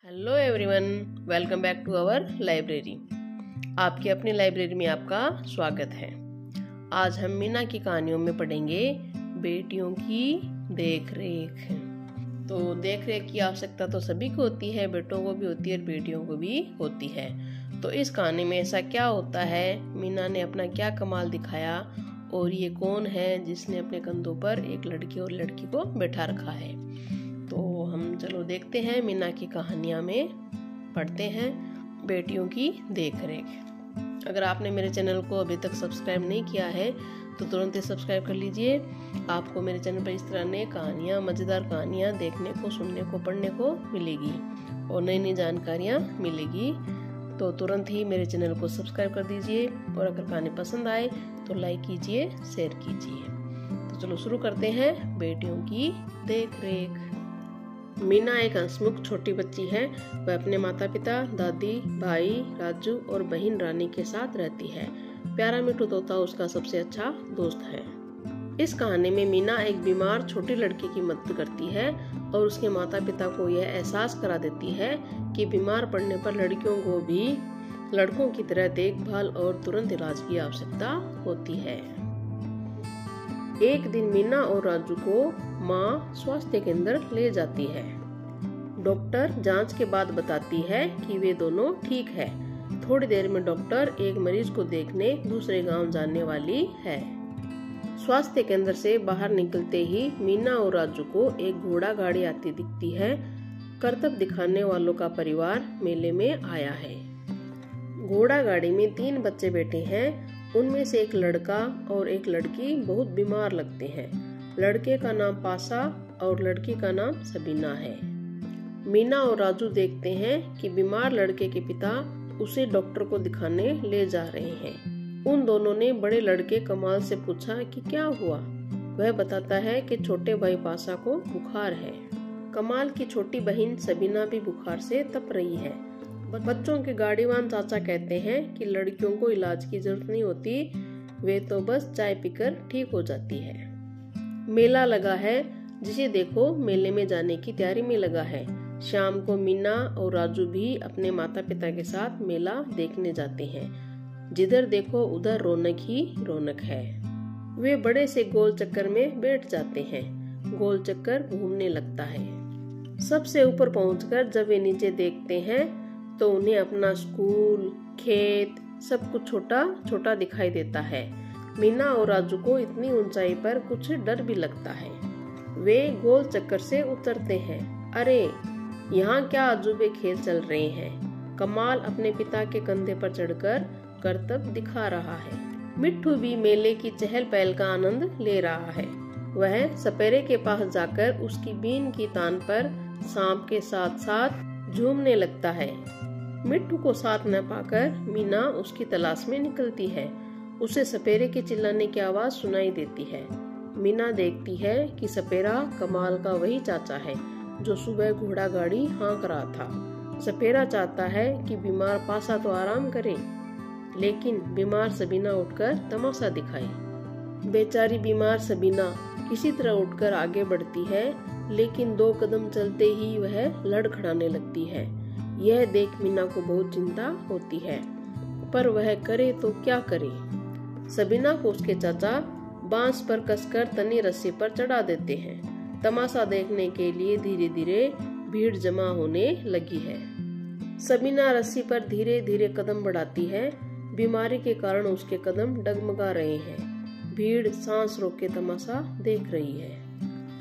Hello everyone, welcome back to our library. आपकी अपनी library में आपका स्वागत है। आज हम मीना की कहानियों में पढ़ेंगे बेटियों की देख रेख। तो देख रेख की आवश्यकता तो सभी को होती है, बेटों को भी होती है और बेटियों को भी होती है। तो इस कहानी में ऐसा क्या होता है, मीना ने अपना क्या कमाल दिखाया और ये कौन है जिसने अपने कंधों पर एक लड़की और लड़की को बैठा रखा है। तो हम चलो देखते हैं मीना की कहानियाँ में पढ़ते हैं बेटियों की देखरेख। अगर आपने मेरे चैनल को अभी तक सब्सक्राइब नहीं किया है तो तुरंत ही सब्सक्राइब कर लीजिए। आपको मेरे चैनल पर इस तरह नई कहानियाँ, मज़ेदार कहानियाँ देखने को, सुनने को, पढ़ने को मिलेगी और नई नई जानकारियाँ मिलेगी। तो तुरंत ही मेरे चैनल को सब्सक्राइब कर दीजिए और अगर कहानी पसंद आए तो लाइक कीजिए, शेयर कीजिए। तो चलो शुरू करते हैं बेटियों की देख रेख। मीना एक हंसमुख छोटी बच्ची है। वह अपने माता पिता, दादी, भाई राजू और बहन रानी के साथ रहती है। प्यारा मिठू तोता उसका सबसे अच्छा दोस्त है। इस कहानी में मीना एक बीमार छोटी लड़की की मदद करती है और उसके माता पिता को यह एहसास करा देती है कि बीमार पड़ने पर लड़कियों को भी लड़कों की तरह देखभाल और तुरंत इलाज की आवश्यकता होती है। एक दिन मीना और राजू को माँ स्वास्थ्य केंद्र ले जाती है। डॉक्टर जांच के बाद बताती है कि वे दोनों ठीक है। थोड़ी देर में डॉक्टर एक मरीज को देखने दूसरे गांव जाने वाली है। स्वास्थ्य केंद्र से बाहर निकलते ही मीना और राजू को एक घोड़ा गाड़ी आती दिखती है। करतब दिखाने वालों का परिवार मेले में आया है। घोड़ा गाड़ी में 3 बच्चे बैठे हैं। उनमें से एक लड़का और एक लड़की बहुत बीमार लगते हैं। लड़के का नाम पासा और लड़की का नाम सबीना है। मीना और राजू देखते हैं कि बीमार लड़के के पिता उसे डॉक्टर को दिखाने ले जा रहे हैं। उन दोनों ने बड़े लड़के कमाल से पूछा कि क्या हुआ। वह बताता है कि छोटे भाई पासा को बुखार है। कमाल की छोटी बहन सबीना भी बुखार से तप रही है। बच्चों के गाड़ीवान चाचा कहते हैं कि लड़कियों को इलाज की जरूरत नहीं होती, वे तो बस चाय पीकर ठीक हो जाती है। मेला लगा है, जिसे देखो मेले में जाने की तैयारी में लगा है। शाम को मीना और राजू भी अपने माता पिता के साथ मेला देखने जाते हैं। जिधर देखो उधर रौनक ही रौनक है। वे बड़े से गोल चक्कर में बैठ जाते हैं। गोल चक्कर घूमने लगता है। सबसे ऊपर पहुंचकर जब वे नीचे देखते हैं तो उन्हें अपना स्कूल, खेत सब कुछ छोटा छोटा दिखाई देता है। मीना और राजू को इतनी ऊंचाई पर कुछ डर भी लगता है। वे गोल चक्कर से उतरते हैं। अरे यहाँ क्या अजूबे खेल चल रहे हैं। कमाल अपने पिता के कंधे पर चढ़कर करतब दिखा रहा है। मिट्ठू भी मेले की चहल पहल का आनंद ले रहा है। वह सपेरे के पास जाकर उसकी बीन की तान पर सांप के साथ साथ झूमने लगता है। मिट्ठू को साथ न पाकर मीना उसकी तलाश में निकलती है। उसे सपेरे के चिल्लाने की आवाज सुनाई देती है। मीना देखती है कि सपेरा कमाल का वही चाचा है जो सुबह घोड़ा गाड़ी हाँक रहा था। सपेरा चाहता है कि बीमार पासा तो आराम करे, लेकिन बीमार सबीना उठकर तमाशा दिखाए। बेचारी बीमार सबीना किसी तरह उठकर आगे बढ़ती है, लेकिन 2 कदम चलते ही वह लड़खड़ाने लगती है। यह देख मीना को बहुत चिंता होती है, पर वह करे तो क्या करे। सबीना को उसके चाचा बांस पर कसकर तनी रस्सी पर चढ़ा देते हैं। तमाशा देखने के लिए धीरे धीरे भीड़ जमा होने लगी है। सबीना रस्सी पर धीरे धीरे कदम बढ़ाती है। बीमारी के कारण उसके कदम डगमगा रहे हैं। भीड़ सांस रोक के तमाशा देख रही है।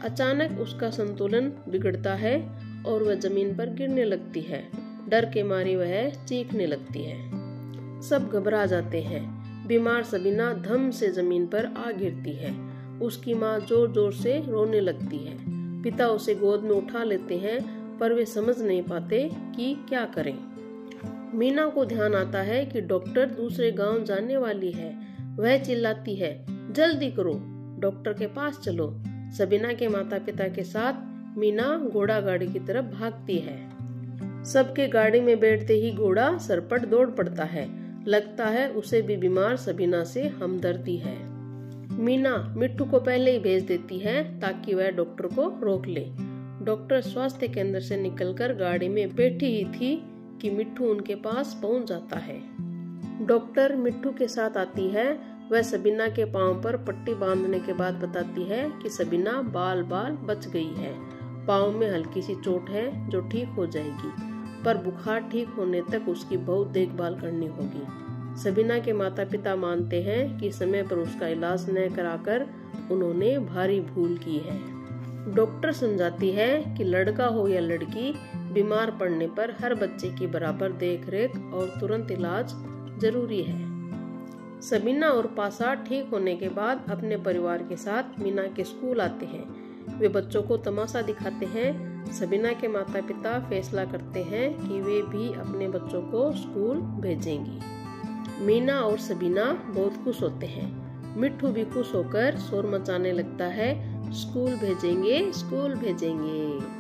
अचानक उसका संतुलन बिगड़ता है और वह जमीन पर गिरने लगती है। डर के मारे वह चीखने लगती है। सब घबरा जाते हैं। बीमार सबीना धम से जमीन पर आ गिरती है। उसकी माँ जोर जोर से रोने लगती है। पिता उसे गोद में उठा लेते हैं, पर वे समझ नहीं पाते कि क्या करें। मीना को ध्यान आता है कि डॉक्टर दूसरे गांव जाने वाली है। वह चिल्लाती है, जल्दी करो, डॉक्टर के पास चलो। सबीना के माता पिता के साथ मीना घोड़ा गाड़ी की तरफ भागती है। सबके गाड़ी में बैठते ही घोड़ा सरपट दौड़ पड़ता है। लगता है उसे भी बीमार सबीना से हमदर्दी है। मीना मिट्ठू को पहले ही भेज देती है ताकि वह डॉक्टर को रोक ले। डॉक्टर स्वास्थ्य केंद्र से निकलकर गाड़ी में बैठी ही थी कि मिट्ठू उनके पास पहुंच जाता है। डॉक्टर मिट्ठू के साथ आती है। वह सबीना के पांव पर पट्टी बांधने के बाद बताती है कि सबीना बाल बाल बच गई है। पांव में हल्की सी चोट है जो ठीक हो जाएगी, पर बुखार ठीक होने तक उसकी बहुत देखभाल करनी होगी। सबीना के माता पिता मानते हैं कि समय पर उसका इलाज न कराकर उन्होंने भारी भूल की है। डॉक्टर समझाती है कि लड़का हो या लड़की, बीमार पड़ने पर हर बच्चे की बराबर देखरेख और तुरंत इलाज जरूरी है। सबीना और पासा ठीक होने के बाद अपने परिवार के साथ मीना के स्कूल आते हैं। वे बच्चों को तमाशा दिखाते हैं। सबीना के माता पिता फैसला करते हैं कि वे भी अपने बच्चों को स्कूल भेजेंगी। मीना और सबीना बहुत खुश होते हैं। मिट्ठू भी खुश होकर शोर मचाने लगता है, स्कूल भेजेंगे, स्कूल भेजेंगे।